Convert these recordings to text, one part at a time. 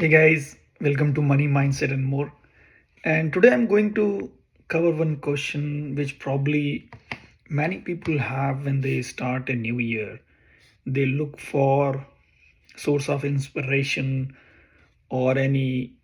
Hey guys, welcome to Money Mindset and More. And today I'm going to cover one question which probably many people have when they start a new year. They look for source of inspiration or any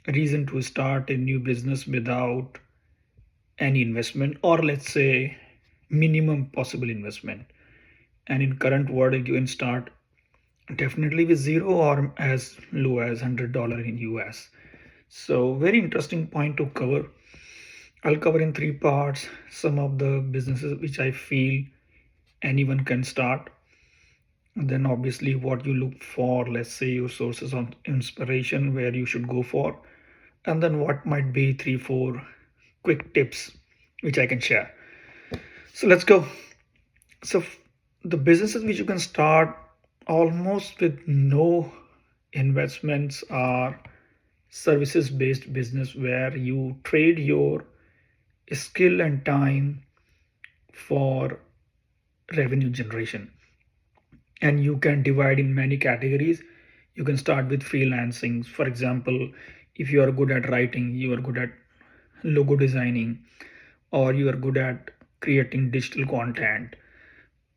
reason to start a new business without any investment, or let's say minimum possible investment. And in current world you can start definitely with zero or as low as $100 in US. So very interesting point to cover. I'll cover in three parts some of the businesses which I feel anyone can start. And then obviously what you look for, let's say your sources of inspiration, where you should go for, and then what might be three, four quick tips which I can share. So let's go. So the businesses which you can start almost with no investments are services based business where you trade your skill and time for revenue generation, and you can divide in many categories. You can start with freelancing. For example, if you are good at writing, you are good at logo designing, or you are good at creating digital content,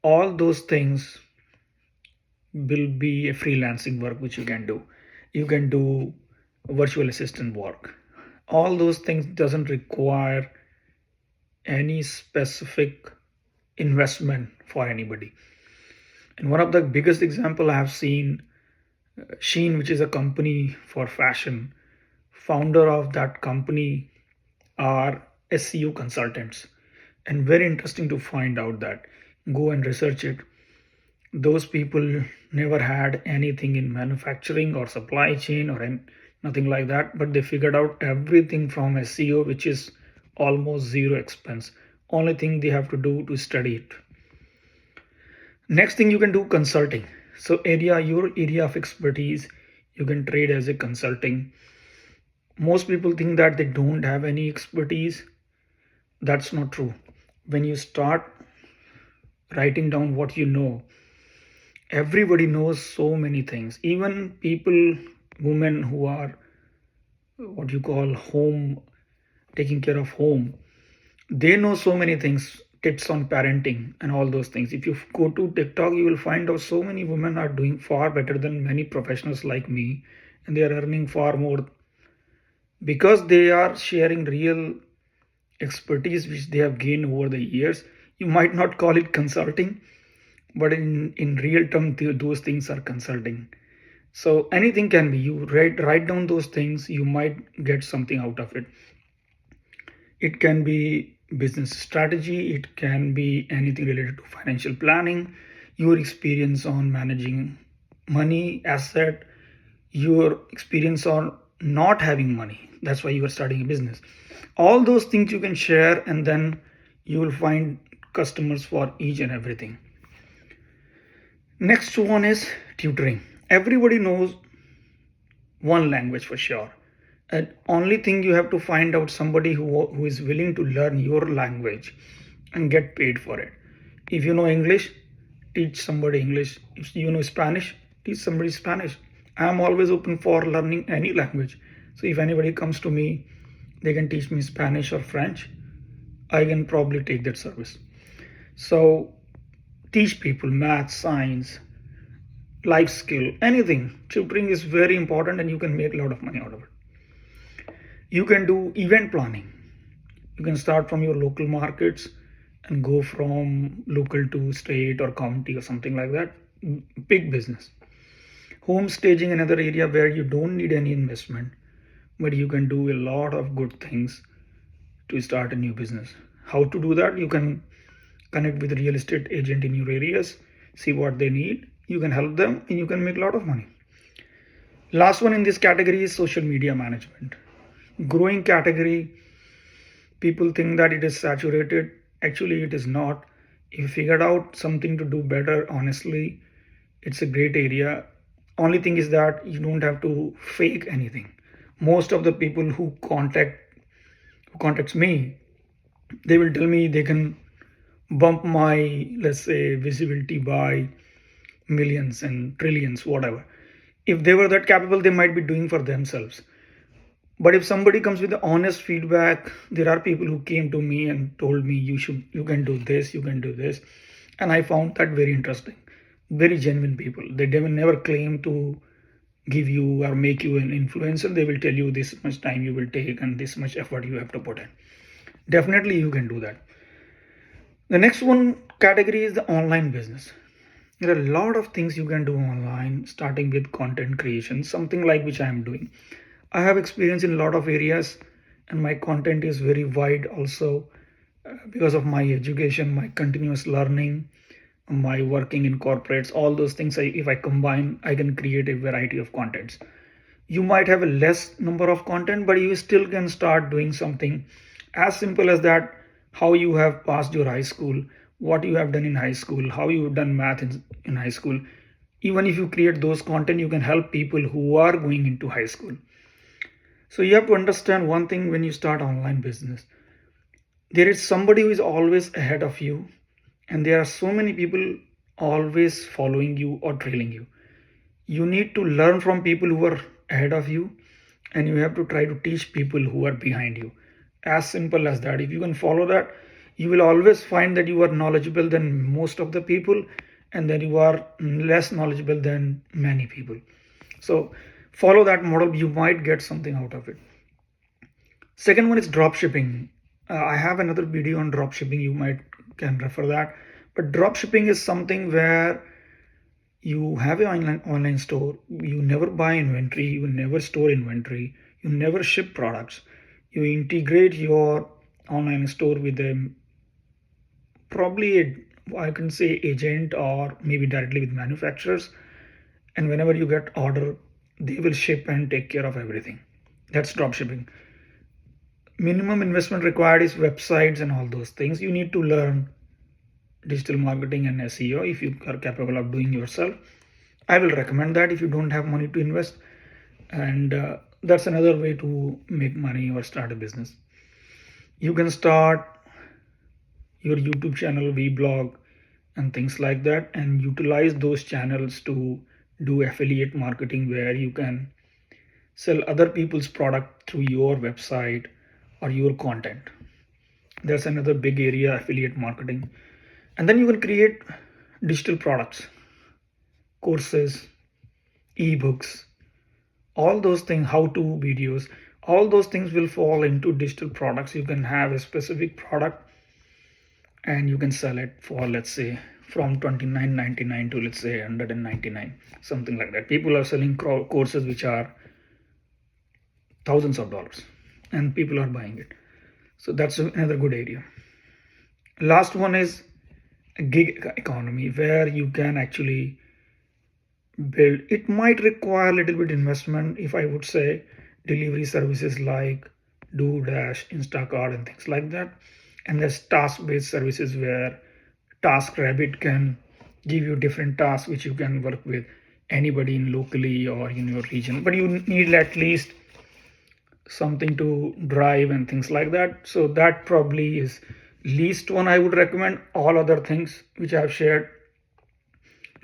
all those things will be a freelancing work which you can do. You can do virtual assistant work. All those things doesn't require any specific investment for anybody. And one of the biggest example I have seen, Sheen, which is a company for fashion, founder of that company are SEO consultants. And very interesting to find out that, go and research it. Those people never had anything in manufacturing or supply chain or nothing like that, but they figured out everything from SEO, which is almost zero expense. Only thing they have to do to study it. Next thing you can do, consulting. So your area of expertise, you can trade as a consulting. Most people think that they don't have any expertise. That's not true. When you start writing down what you know, everybody knows so many things. Even people, women who are what you call home, taking care of home, they know so many things, tips on parenting and all those things. If you go to TikTok, you will find out so many women are doing far better than many professionals like me, and they are earning far more because they are sharing real expertise which they have gained over the years. You might not call it consulting, but in real term, those things are consulting. So anything can be, you write down those things, you might get something out of it. It can be business strategy, it can be anything related to financial planning, your experience on managing money, asset, your experience on not having money. That's why you are starting a business. All those things you can share, and then you will find customers for each and everything. Next one is tutoring. Everybody knows one language for sure. And only thing you have to find out somebody who is willing to learn your language and get paid for it. If you know English, teach somebody English. If you know Spanish, teach somebody Spanish. I am always open for learning any language. So if anybody comes to me, they can teach me Spanish or French, I can probably take that service. So teach people math, science, life skill, anything. Tutoring is very important and you can make a lot of money out of it. You can do event planning. You can start from your local markets and go from local to state or county or something like that. Big business. Home staging, another area where you don't need any investment, but you can do a lot of good things to start a new business. How to do that? You can connect with a real estate agent in your areas, see what they need. You can help them and you can make a lot of money. Last one in this category is social media management. Growing category. People think that it is saturated. Actually, it is not. If you figured out something to do better, honestly, it's a great area. Only thing is that you don't have to fake anything. Most of the people who contacts me, they will tell me they can bump my, let's say, visibility by millions and trillions, whatever. If they were that capable, they might be doing for themselves. But if somebody comes with the honest feedback, there are people who came to me and told me you can do this, you can do this, and I found that very interesting. Very genuine people. They will never claim to give you or make you an influencer. They will tell you this much time you will take and this much effort you have to put in. Definitely you can do that. The next one category is the online business. There are a lot of things you can do online, starting with content creation, something like which I am doing. I have experience in a lot of areas, and my content is very wide also because of my education, my continuous learning, my working in corporates, all those things. If I combine, I can create a variety of contents. You might have a less number of content, but you still can start doing something as simple as that: how you have passed your high school, what you have done in high school, how you've done math in high school. Even if you create those content, you can help people who are going into high school. So you have to understand one thing: when you start online business, there is somebody who is always ahead of you, and there are so many people always following you or trailing you. You need to learn from people who are ahead of you, and you have to try to teach people who are behind you. As simple as that. If you can follow that, you will always find that you are knowledgeable than most of the people, and that you are less knowledgeable than many people. So follow that model, you might get something out of it. Second one is drop shipping. I have another video on drop shipping, you might can refer that. But drop shipping is something where you have an online store, you never buy inventory, you never store inventory, you never ship products. You integrate your online store with a probably I can say agent, or maybe directly with manufacturers, and whenever you get order, they will ship and take care of everything. That's drop shipping. Minimum investment required is websites and all those things. You need to learn digital marketing and SEO if you are capable of doing yourself. I will recommend that if you don't have money to invest, and that's another way to make money or start a business. You can start your YouTube channel, vlog, and things like that, and utilize those channels to do affiliate marketing, where you can sell other people's product through your website or your content. That's another big area, affiliate marketing. And then you can create digital products, courses, ebooks, all those things, how to videos, all those things will fall into digital products. You can have a specific product and you can sell it for, let's say, from $29.99 to, let's say, $199, something like that. People are selling courses which are thousands of dollars, and people are buying it. So that's another good area. Last one is a gig economy, where you can actually build. It might require a little bit investment, if I would say, delivery services like DoorDash, Instacart, and things like that. And there's task-based services where TaskRabbit can give you different tasks which you can work with anybody in locally or in your region. But you need at least something to drive and things like that. So that probably is least one I would recommend. All other things which I have shared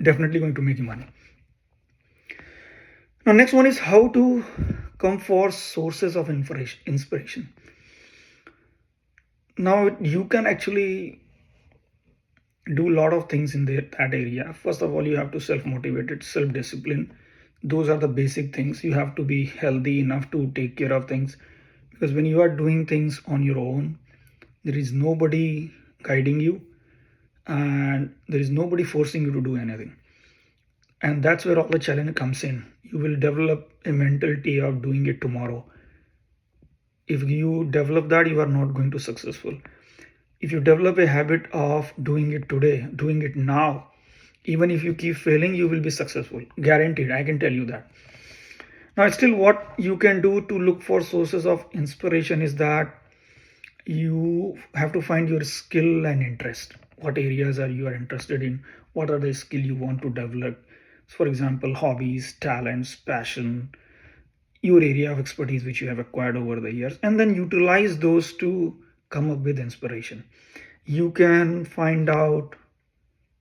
definitely going to make you money. Now next one is how to come for sources of inspiration. Now you can actually do a lot of things in that area. First of all, you have to self-motivated, self-discipline. Those are the basic things. You have to be healthy enough to take care of things, because when you are doing things on your own, there is nobody guiding you, and there is nobody forcing you to do anything. And that's where all the challenge comes in. You will develop a mentality of doing it tomorrow. If you develop that, you are not going to successful. If you develop a habit of doing it today, doing it now, even if you keep failing, you will be successful, guaranteed. I can tell you that. Now still, what you can do to look for sources of inspiration is that you have to find your skill and interest. What areas are you are interested in? What are the skill you want to develop? For example, hobbies, talents, passion, your area of expertise which you have acquired over the years, and then utilize those to come up with inspiration. You can find out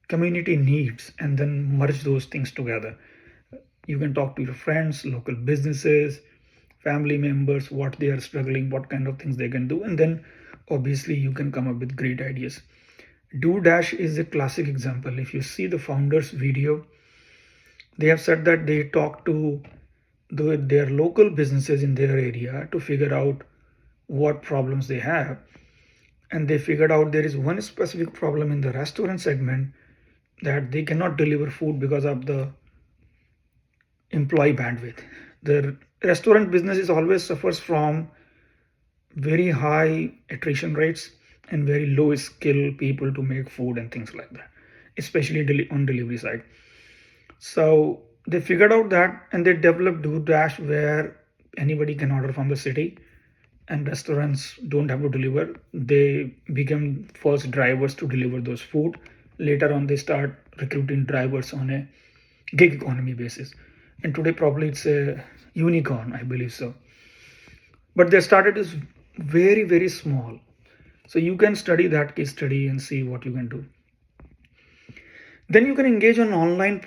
community needs and then merge those things together. You can talk to your friends, local businesses, family members, what they are struggling, what kind of things they can do, and then obviously you can come up with great ideas. DoDash is a classic example. If you see the founders video, they have said that they talk to their local businesses in their area to figure out what problems they have, and they figured out there is one specific problem in the restaurant segment, that they cannot deliver food because of the employee bandwidth. The restaurant business is always suffers from very high attrition rates and very low skill people to make food and things like that, especially on delivery side. So they figured out that, and they developed DoorDash, where anybody can order from the city and restaurants don't have to deliver. They become first drivers to deliver those food. Later on, they start recruiting drivers on a gig economy basis. And today, probably it's a unicorn, I believe so. But they started as very, very small. So you can study that case study and see what you can do. Then you can engage on online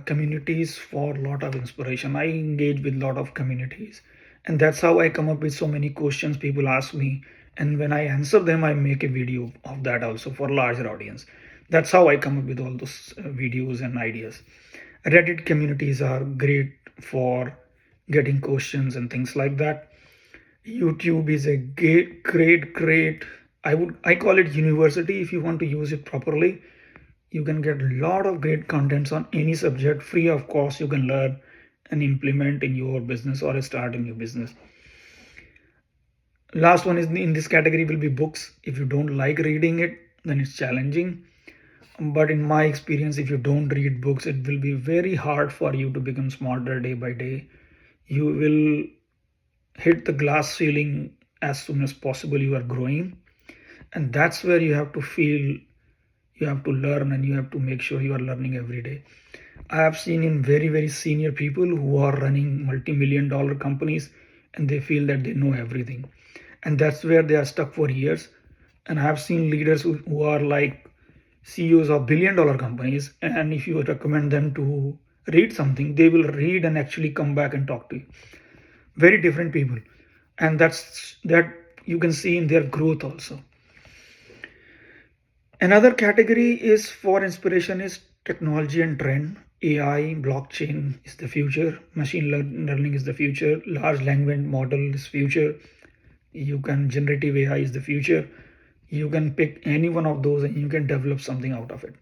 communities for a lot of inspiration. I engage with a lot of communities, and that's how I come up with so many questions people ask me. And when I answer them, I make a video of that also for larger audience. That's how I come up with all those videos and ideas. Reddit communities are great for getting questions and things like that. YouTube is a great. I call it university if you want to use it properly. You can get a lot of great contents on any subject free of course. You can learn and implement in your business or start a new business. Last one is in this category will be books. If you don't like reading it, then it's challenging. But in my experience, if you don't read books, it will be very hard for you to become smarter day by day. You will hit the glass ceiling as soon as possible. You are growing, and that's where you have to feel, you have to learn, and you have to make sure you are learning every day. I have seen in very, very senior people who are running multi-million-dollar companies, and they feel that they know everything, and that's where they are stuck for years. And I have seen leaders who are like CEOs of billion-dollar companies, and if you recommend them to read something, they will read and actually come back and talk to you. Very different people, and that you can see in their growth also. Another category is for inspiration is technology and trend. AI, blockchain is the future. Machine learning is the future. Large language model is future. You can generative AI is the future. You can pick any one of those and you can develop something out of it.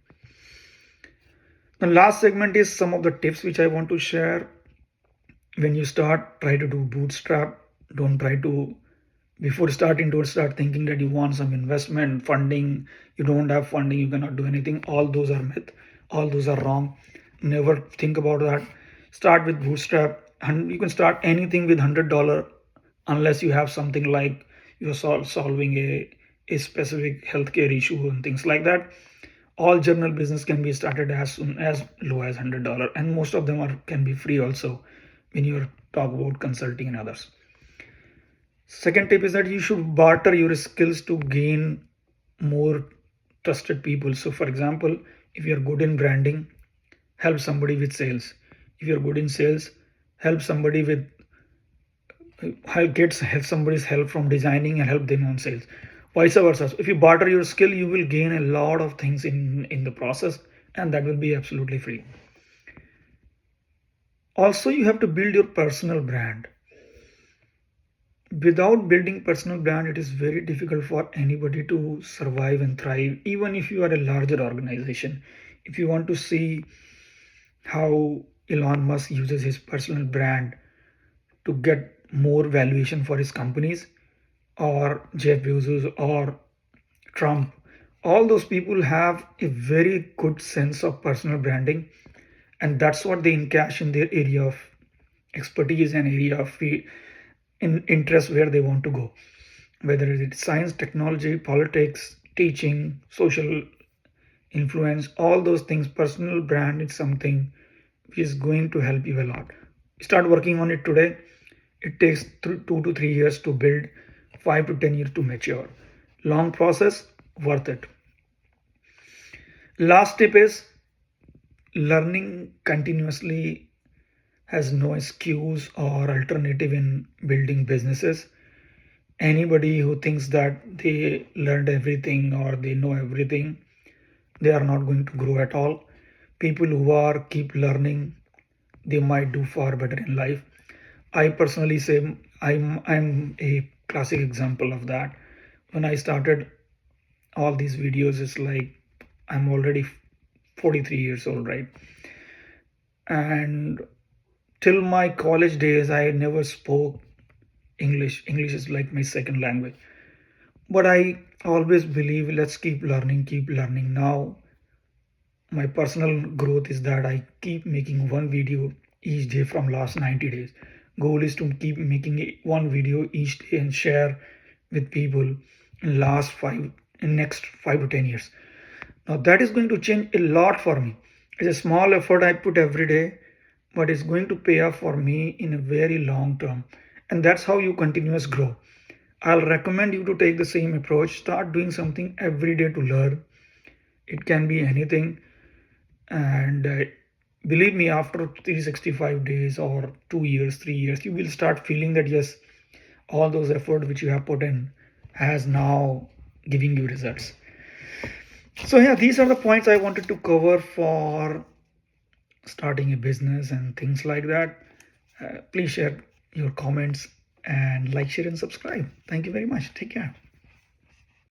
The last segment is some of the tips which I want to share. When you start, try to do bootstrap. Don't try to Before starting, don't start thinking that you want some investment funding. You don't have funding, you cannot do anything. All those are myth, all those are wrong. Never think about that. Start with bootstrap, and you can start anything with $100, unless you have something like you're solving a specific healthcare issue and things like that. All general business can be started as soon as low as $100, and most of them can be free also when you talk about consulting and others. Second tip is that you should barter your skills to gain more trusted people. So, for example, if you're good in branding, help somebody with sales. If you're good in sales, help somebody with help somebody's help from designing and help them on sales. Vice versa. So if you barter your skill, you will gain a lot of things in the process, and that will be absolutely free. Also, you have to build your personal brand. Without building personal brand, it is very difficult for anybody to survive and thrive, even if you are a larger organization. If you want to see how Elon Musk uses his personal brand to get more valuation for his companies, or Jeff Bezos or Trump, all those people have a very good sense of personal branding, and that's what they encash in their area of expertise and area of interest where they want to go, whether it's science, technology, politics, teaching, social influence, all those things. Personal brand is something which is going to help you a lot. Start working on it today. It takes 2 to 3 years to build, 5 to 10 years to mature. Long process, worth it. Last tip is learning continuously has no excuse or alternative in building businesses. Anybody who thinks that they learned everything or they know everything, they are not going to grow at all. People who are keep learning, they might do far better in life. I personally say I'm a classic example of that. When I started all these videos, it's like I'm already 43 years old, right? And till my college days, I never spoke English. English is like my second language. But I always believe let's keep learning, keep learning. Now, my personal growth is that I keep making one video each day from last 90 days. Goal is to keep making one video each day and share with people in next 5 to 10 years. Now that is going to change a lot for me. It's a small effort I put every day, but it's going to pay off for me in a very long term. And that's how you continuous grow. I'll recommend you to take the same approach. Start doing something every day to learn. It can be anything. And believe me, after 365 days or 2 years, 3 years, you will start feeling that yes, all those effort which you have put in has now giving you results. So yeah, these are the points I wanted to cover for starting a business and things like that. Please share your comments and like, share, and subscribe. Thank you very much. Take care.